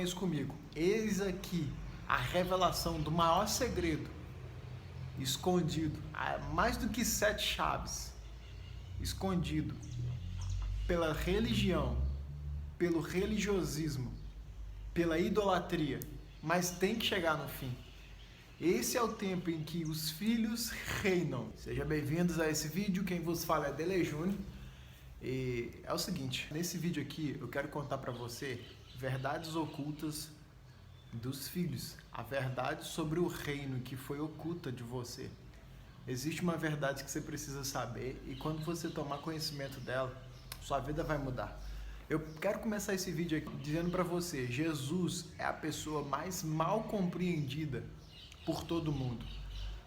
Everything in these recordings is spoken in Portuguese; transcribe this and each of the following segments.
Isso comigo. Eis aqui a revelação do maior segredo escondido, mais do que 7 chaves, escondido pela religião, pelo religiosismo, pela idolatria, mas tem que chegar no fim. Esse é o tempo em que os filhos reinam. Sejam bem-vindos a esse vídeo, quem vos fala é Dele Júnior. E é o seguinte, nesse vídeo aqui eu quero contar para você verdades ocultas dos filhos, a verdade sobre o reino que foi oculta de você. Existe uma verdade que você precisa saber e quando você tomar conhecimento dela, sua vida vai mudar. Eu quero começar esse vídeo aqui dizendo para você, Jesus é a pessoa mais mal compreendida por todo mundo.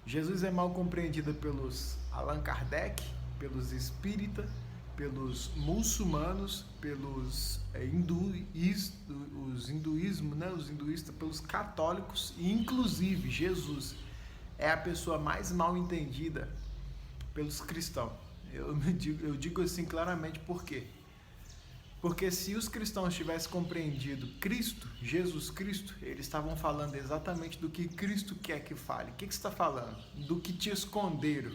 Jesus é mal compreendida pelos Allan Kardec, pelos espíritas, pelos muçulmanos, pelos os hinduístas, pelos católicos e inclusive Jesus é a pessoa mais mal entendida pelos cristãos. Eu digo assim claramente por quê? Porque se os cristãos tivessem compreendido Cristo, Jesus Cristo, eles estavam falando exatamente do que Cristo quer que fale. O que você está falando? Do que te esconderam,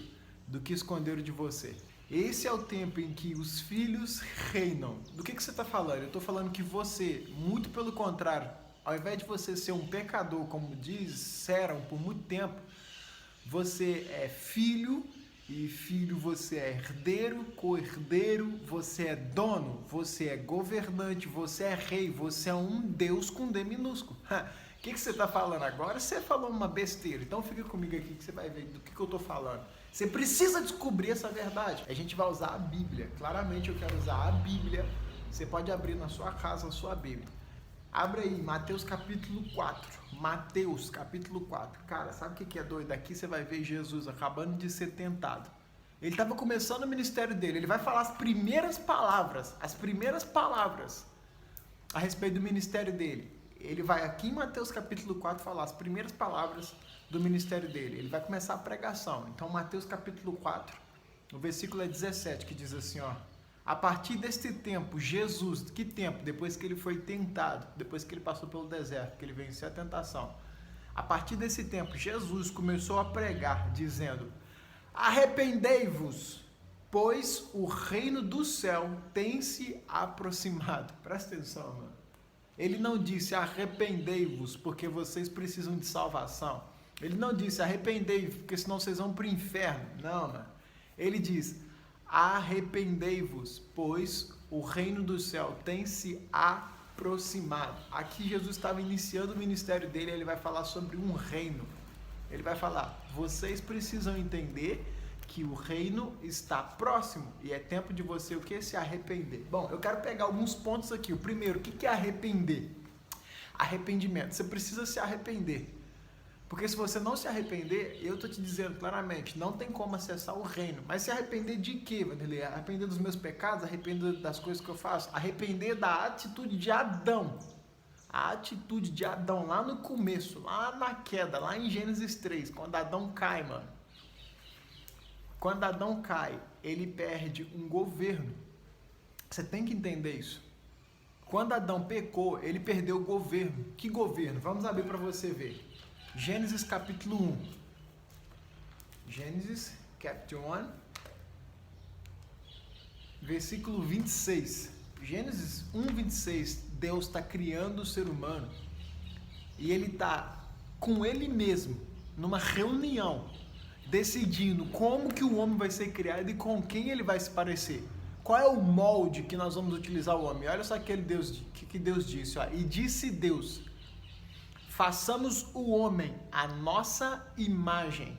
do que esconderam de você. Esse é o tempo em que os filhos reinam. Do que você está falando? Eu estou falando que você, muito pelo contrário, ao invés de você ser um pecador, como disseram por muito tempo, você é filho, e filho você é herdeiro, co-herdeiro, você é dono, você é governante, você é rei, você é um Deus com D minúsculo. O que você está falando agora? Você falou uma besteira, então fica comigo aqui que você vai ver do que eu estou falando. Você precisa descobrir essa verdade. A gente vai usar a Bíblia. Claramente eu quero usar a Bíblia. Você pode abrir na sua casa a sua Bíblia. Abre aí, Mateus capítulo 4. Mateus capítulo 4. Cara, sabe o que é doido? Aqui você vai ver Jesus acabando de ser tentado. Ele estava começando o ministério dele. Ele vai falar as primeiras palavras a respeito do ministério dele. Ele vai aqui em Mateus capítulo 4 falar as primeiras palavras do ministério dele. Ele vai começar a pregação. Então, Mateus capítulo 4, o versículo é 17, que diz assim, ó. A partir deste tempo, Jesus, que tempo? Depois que ele foi tentado, depois que ele passou pelo deserto, que ele venceu a tentação. A partir desse tempo, Jesus começou a pregar, dizendo, arrependei-vos, pois o reino do céu tem se aproximado. Presta atenção, mano. Ele não disse arrependei-vos porque vocês precisam de salvação. Ele não disse arrependei-vos porque senão vocês vão para o inferno. Não, mano. Ele diz arrependei-vos, pois o reino do céu tem se aproximado. Aqui Jesus estava iniciando o ministério dele, ele vai falar sobre um reino. Ele vai falar, vocês precisam entender que o reino está próximo e é tempo de você o que? Se arrepender. Bom, eu quero pegar alguns pontos aqui. O primeiro, o que é arrepender? Arrependimento. Você precisa se arrepender. Porque se você não se arrepender, eu estou te dizendo claramente, não tem como acessar o reino. Mas se arrepender de quê, Vanderlei? Arrepender dos meus pecados? Arrepender das coisas que eu faço? Arrepender da atitude de Adão. A atitude de Adão lá no começo, lá na queda, lá em Gênesis 3, quando Adão cai, mano. Quando Adão cai, ele perde um governo. Você tem que entender isso. Quando Adão pecou, ele perdeu o governo. Que governo? Vamos abrir para você ver. Gênesis capítulo 1. Gênesis capítulo 1, versículo 26. Gênesis 1, 26. Deus está criando o ser humano e ele está com ele mesmo, numa reunião, decidindo como que o homem vai ser criado e com quem ele vai se parecer. Qual é o molde que nós vamos utilizar o homem? Olha só que Deus disse. Ó. E disse Deus, façamos o homem à nossa imagem,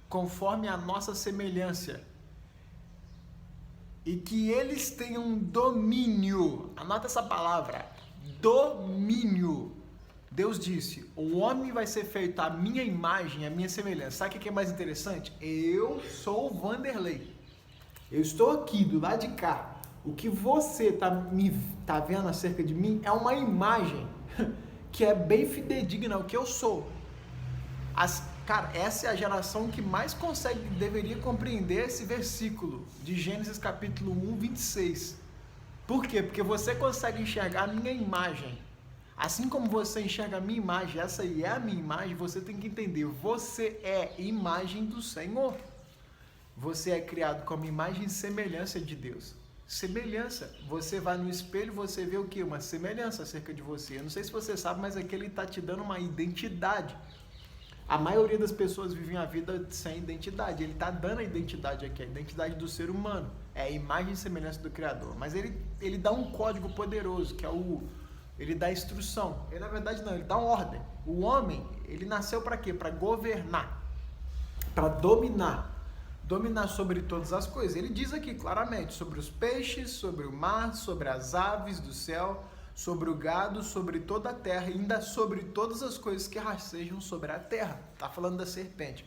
conforme a nossa semelhança, e que eles tenham domínio. Anota essa palavra, domínio. Deus disse, o homem vai ser feito à minha imagem, à minha semelhança. Sabe o que é mais interessante? Eu sou o Vanderlei. Eu estou aqui, do lado de cá. O que você tá vendo acerca de mim é uma imagem que é bem fidedigna ao que eu sou. Cara, essa é a geração que mais deveria compreender esse versículo de Gênesis capítulo 1, 26. Por quê? Porque você consegue enxergar a minha imagem. Assim como você enxerga a minha imagem, essa aí é a minha imagem, você tem que entender, você é imagem do Senhor. Você é criado como imagem e semelhança de Deus. Semelhança. Você vai no espelho, você vê o quê? Uma semelhança acerca de você. Eu não sei se você sabe, mas aqui ele está te dando uma identidade. A maioria das pessoas vivem a vida sem identidade. Ele está dando a identidade aqui, a identidade do ser humano. É a imagem e semelhança do Criador. Mas ele dá um código poderoso, que é ele dá instrução. Ele, na verdade, não, ele dá uma ordem. O homem, ele nasceu para quê? Para governar, para dominar. Dominar sobre todas as coisas. Ele diz aqui claramente sobre os peixes, sobre o mar, sobre as aves do céu, sobre o gado, sobre toda a terra, e ainda sobre todas as coisas que rastejam sobre a terra. Está falando da serpente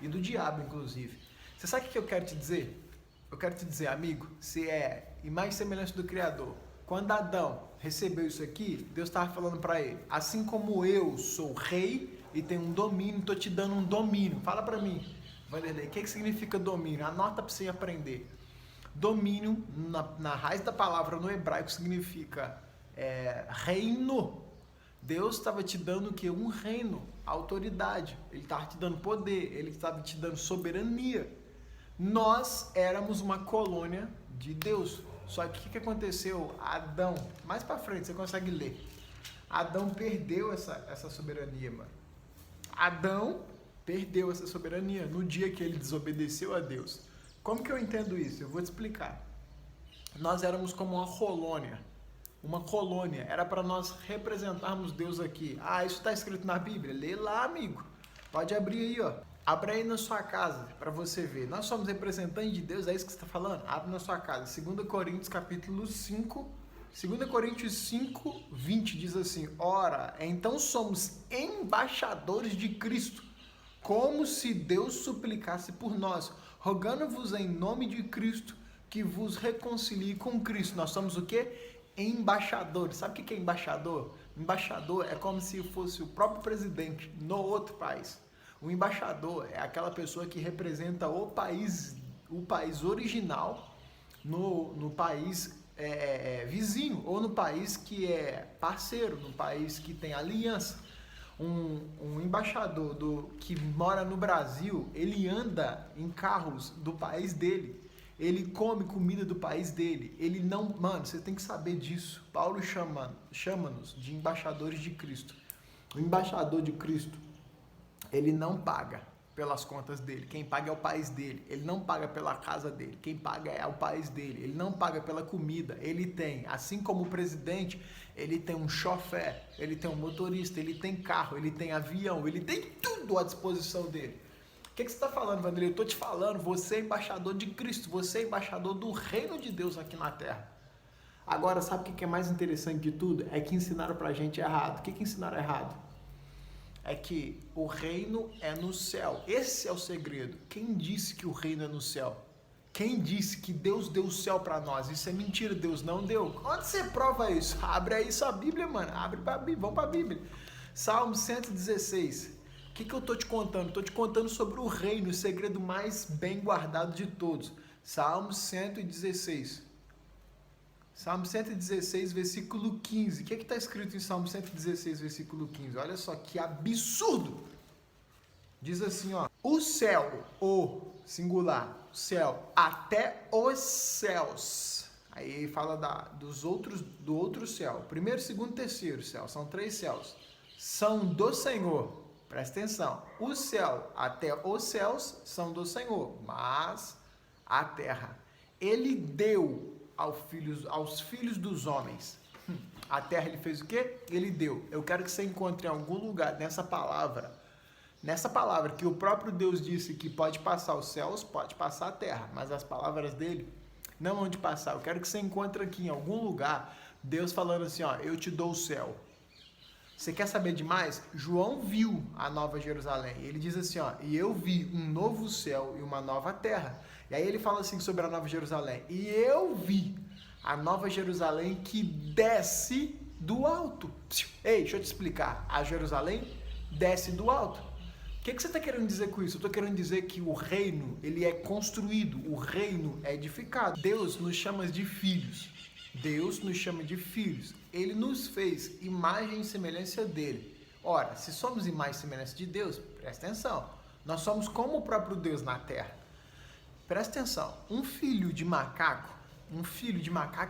e do diabo, inclusive. Você sabe o que eu quero te dizer? Eu quero te dizer, amigo, se é imagem e semelhança do Criador. Quando Adão recebeu isso aqui, Deus estava falando para ele, assim como eu sou rei e tenho um domínio, estou te dando um domínio. Fala para mim, Vanderlei, o que significa domínio? Anota para você aprender. Domínio, na raiz da palavra no hebraico, significa reino. Deus estava te dando o quê? Um reino, autoridade. Ele estava te dando poder, ele estava te dando soberania. Nós éramos uma colônia de Deus. Só que o que aconteceu? Adão, mais para frente, você consegue ler. Adão perdeu essa soberania, mano. Adão perdeu essa soberania no dia que ele desobedeceu a Deus. Como que eu entendo isso? Eu vou te explicar. Nós éramos como uma colônia. Uma colônia. Era para nós representarmos Deus aqui. Ah, isso está escrito na Bíblia? Lê lá, amigo. Pode abrir aí, ó. Abre aí na sua casa para você ver. Nós somos representantes de Deus, é isso que você está falando? Abre na sua casa. 2 Coríntios capítulo 5. 2 Coríntios 5, 20 diz assim: ora, então somos embaixadores de Cristo, como se Deus suplicasse por nós, rogando-vos em nome de Cristo, que vos reconcilie com Cristo. Nós somos o quê? Embaixadores. Sabe o que é embaixador? Embaixador é como se fosse o próprio presidente no outro país. O embaixador é aquela pessoa que representa o país original no país vizinho, ou no país que é parceiro, no país que tem aliança. Um embaixador que mora no Brasil, ele anda em carros do país dele, ele come comida do país dele, ele não... Mano, você tem que saber disso. Paulo chama-nos de embaixadores de Cristo. O embaixador de Cristo, ele não paga pelas contas dele, quem paga é o país dele, ele não paga pela casa dele, quem paga é o país dele, ele não paga pela comida, ele tem, assim como o presidente, ele tem um chofer, ele tem um motorista, ele tem carro, ele tem avião, ele tem tudo à disposição dele. O que você está falando, Vanderlei? Eu estou te falando, você é embaixador de Cristo, você é embaixador do reino de Deus aqui na terra. Agora, sabe o que é mais interessante de tudo? É que ensinaram pra gente errado. O que ensinaram errado? É que o reino é no céu. Esse é o segredo. Quem disse que o reino é no céu? Quem disse que Deus deu o céu para nós? Isso é mentira, Deus não deu. Onde você prova isso? Abre aí sua Bíblia, mano. Vamos para a Bíblia. Salmo 116. O que eu tô te contando? Tô te contando sobre o reino, o segredo mais bem guardado de todos. Salmo 116. Salmo 116, versículo 15. O que está escrito em Salmo 116, versículo 15? Olha só que absurdo. Diz assim, ó. O céu, o singular, o céu, até os céus. Aí fala do outro céu. Primeiro, segundo, terceiro céu. São 3 céus. São do Senhor. Presta atenção. O céu até os céus são do Senhor. Mas a terra, ele deu aos filhos dos homens. A terra ele fez o quê? Ele deu. Eu quero que você encontre em algum lugar nessa palavra que o próprio Deus disse que pode passar os céus, pode passar a terra, mas as palavras dele não vão de passar. Eu quero que você encontre aqui em algum lugar Deus falando assim, ó, eu te dou o céu. Você quer saber demais? João viu a Nova Jerusalém. Ele diz assim, ó, e eu vi um novo céu e uma nova terra. E aí ele fala assim sobre a Nova Jerusalém. E eu vi a Nova Jerusalém que desce do alto. Ei, deixa eu te explicar. A Jerusalém desce do alto. O que você está querendo dizer com isso? Eu estou querendo dizer que o reino, ele é construído. O reino é edificado. Deus nos chama de filhos. Deus nos chama de filhos. ele nos fez imagem e semelhança dele. Ora, se somos imagem e semelhança de Deus, presta atenção, nós somos como o próprio Deus na terra. Presta atenção, um filho de macaco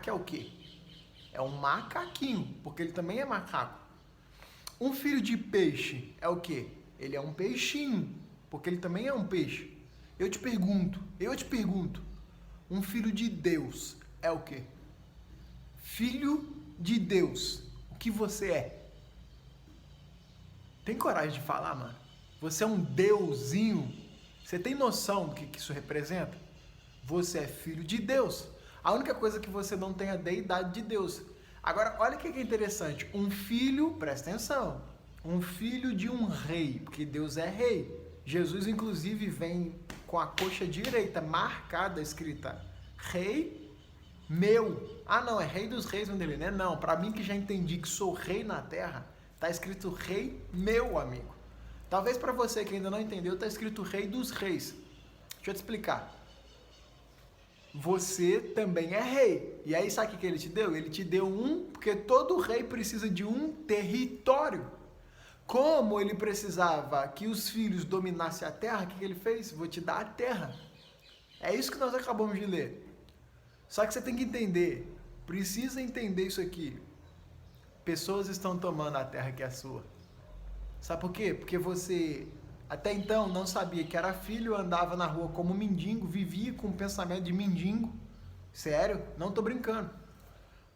é o quê? É um macaquinho, porque ele também é macaco. Um filho de peixe é o quê? Ele é um peixinho, porque ele também é um peixe. Eu te pergunto, um filho de Deus é o quê? Filho de Deus, o que você é? Tem coragem de falar, mano? Você é um deusinho? Você tem noção do que isso representa? Você é filho de Deus. A única coisa que você não tem é a deidade de Deus. Agora, olha o que é interessante. Um filho, presta atenção, um filho de um rei, porque Deus é rei. Jesus, inclusive, vem com a coxa direita marcada, escrita rei meu. Ah, não, é rei dos reis, dele, né? Não, para mim que já entendi que sou rei na terra, tá escrito rei meu, amigo. Talvez para você que ainda não entendeu, tá escrito rei dos reis. Deixa eu te explicar. Você também é rei. E aí sabe o que ele te deu? Ele te deu porque todo rei precisa de um território. Como ele precisava que os filhos dominassem a terra, o que ele fez? Vou te dar a terra. É isso que nós acabamos de ler. Só que você tem que entender, precisa entender isso aqui. Pessoas estão tomando a terra que é sua. Sabe por quê? Porque você até então não sabia que era filho, andava na rua como mendigo, vivia com o pensamento de mendigo. Sério? Não tô brincando.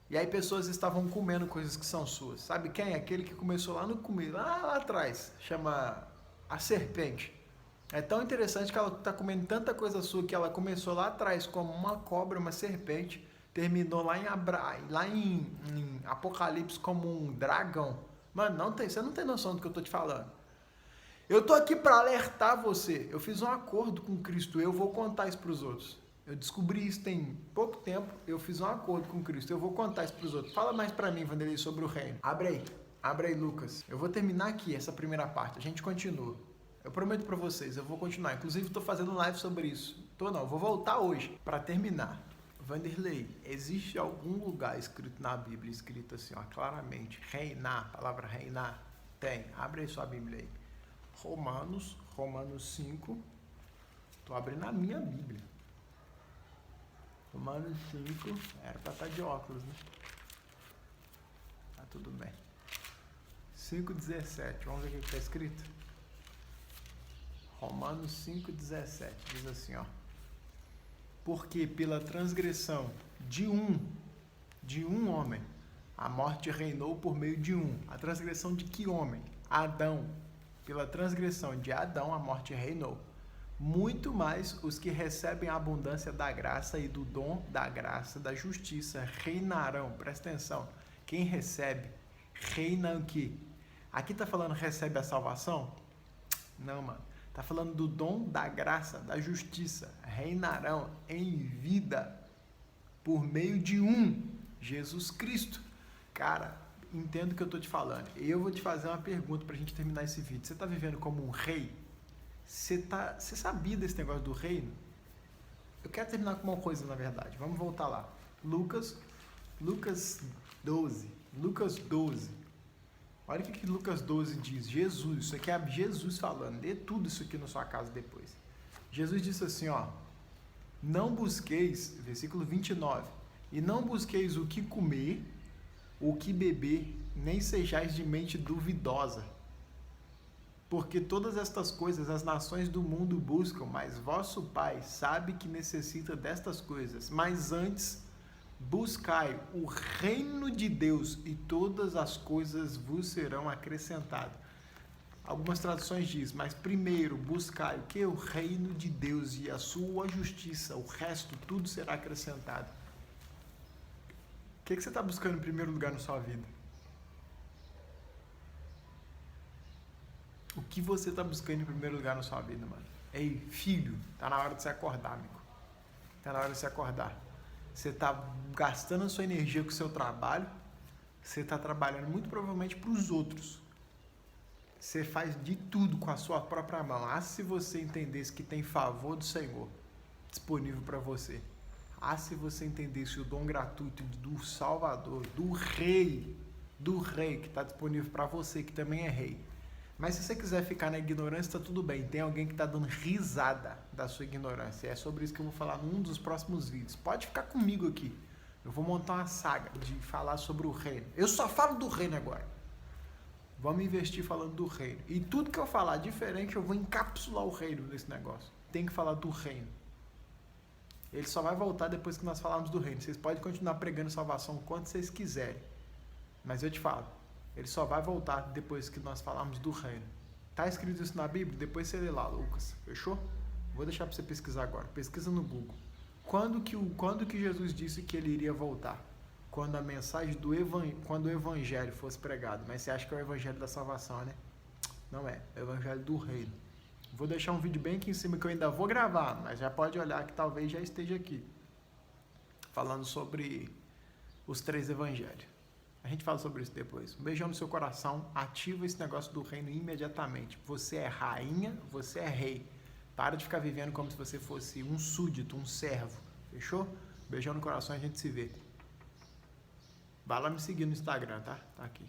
E aí pessoas estavam comendo coisas que são suas. Sabe quem? Aquele que começou lá no começo, lá atrás. Chama a serpente. É tão interessante que ela está comendo tanta coisa sua que ela começou lá atrás como uma cobra, uma serpente, terminou lá em Apocalipse como um dragão. Mano, você não tem noção do que eu tô te falando. Eu tô aqui para alertar você. Eu fiz um acordo com Cristo, eu vou contar isso para os outros. Eu descobri isso tem pouco tempo, eu fiz um acordo com Cristo, eu vou contar isso para os outros. Fala mais para mim, Vanderlei, sobre o reino. Abre aí, Lucas. Eu vou terminar aqui essa primeira parte, a gente continua. Eu prometo para vocês, eu vou continuar. Inclusive, estou fazendo live sobre isso. Vou voltar hoje para terminar. Vanderlei, existe algum lugar escrito na Bíblia, escrito assim, ó, claramente, reinar, a palavra reinar? Tem. Abre aí sua Bíblia aí. Romanos 5. Estou abrindo a minha Bíblia. Romanos 5. Era para estar de óculos, né? Tá tudo bem. 5:17. Vamos ver o que está escrito? Romanos 5:17. Diz assim, ó. Porque pela transgressão de um homem, a morte reinou por meio de um. A transgressão de que homem? Adão. Pela transgressão de Adão, a morte reinou. Muito mais os que recebem a abundância da graça e do dom da graça, da justiça, reinarão. Presta atenção. Quem recebe, reina o quê? Aqui está falando recebe a salvação? Não, mano. Está falando do dom da graça, da justiça. Reinarão em vida por meio de Jesus Cristo. Cara, entendo o que eu estou te falando. Eu vou te fazer uma pergunta para a gente terminar esse vídeo. Você está vivendo como um rei? Você sabia desse negócio do reino? Eu quero terminar com uma coisa, na verdade. Vamos voltar lá. Lucas 12. Olha o que Lucas 12 diz. Jesus, isso aqui é Jesus falando. Lê tudo isso aqui na sua casa depois. Jesus disse assim, ó. Não busqueis, versículo 29. E não busqueis o que comer, o que beber, nem sejais de mente duvidosa. Porque todas estas coisas as nações do mundo buscam, mas vosso Pai sabe que necessita destas coisas. Mas antes, buscai o reino de Deus e todas as coisas vos serão acrescentadas. Algumas traduções dizem, mas primeiro buscai o que? O reino de Deus e a sua justiça. O resto, tudo será acrescentado. O que você está buscando em primeiro lugar na sua vida? O que você está buscando em primeiro lugar na sua vida, mano? Ei, filho, tá na hora de você acordar, amigo. Tá na hora de você acordar. Você está gastando a sua energia com o seu trabalho. Você está trabalhando muito provavelmente para os outros. Você faz de tudo com a sua própria mão. Se você entendesse que tem favor do Senhor disponível para você. se você entendesse o dom gratuito do Salvador, do Rei que está disponível para você, que também é Rei. Mas se você quiser ficar na ignorância, está tudo bem. Tem alguém que está dando risada da sua ignorância. É sobre isso que eu vou falar num dos próximos vídeos. Pode ficar comigo aqui. Eu vou montar uma saga de falar sobre o reino. Eu só falo do reino agora. Vamos investir falando do reino. E tudo que eu falar diferente, eu vou encapsular o reino nesse negócio. Tem que falar do reino. Ele só vai voltar depois que nós falarmos do reino. Vocês podem continuar pregando salvação quanto vocês quiserem. Mas eu te falo, ele só vai voltar depois que nós falarmos do reino. Tá escrito isso na Bíblia? Depois você lê lá, Lucas. Fechou? Vou deixar para você pesquisar agora. Pesquisa no Google. Quando que Jesus disse que ele iria voltar? Quando a mensagem quando o evangelho fosse pregado. Mas você acha que é o evangelho da salvação, né? Não é. É o evangelho do reino. Vou deixar um vídeo bem aqui em cima que eu ainda vou gravar, mas já pode olhar que talvez já esteja aqui. Falando sobre os 3 evangelhos. A gente fala sobre isso depois. Um beijão no seu coração. Ativa esse negócio do reino imediatamente. Você é rainha, você é rei. Para de ficar vivendo como se você fosse um súdito, um servo. Fechou? Beijão no coração e a gente se vê. Vai lá me seguir no Instagram, tá? Tá aqui.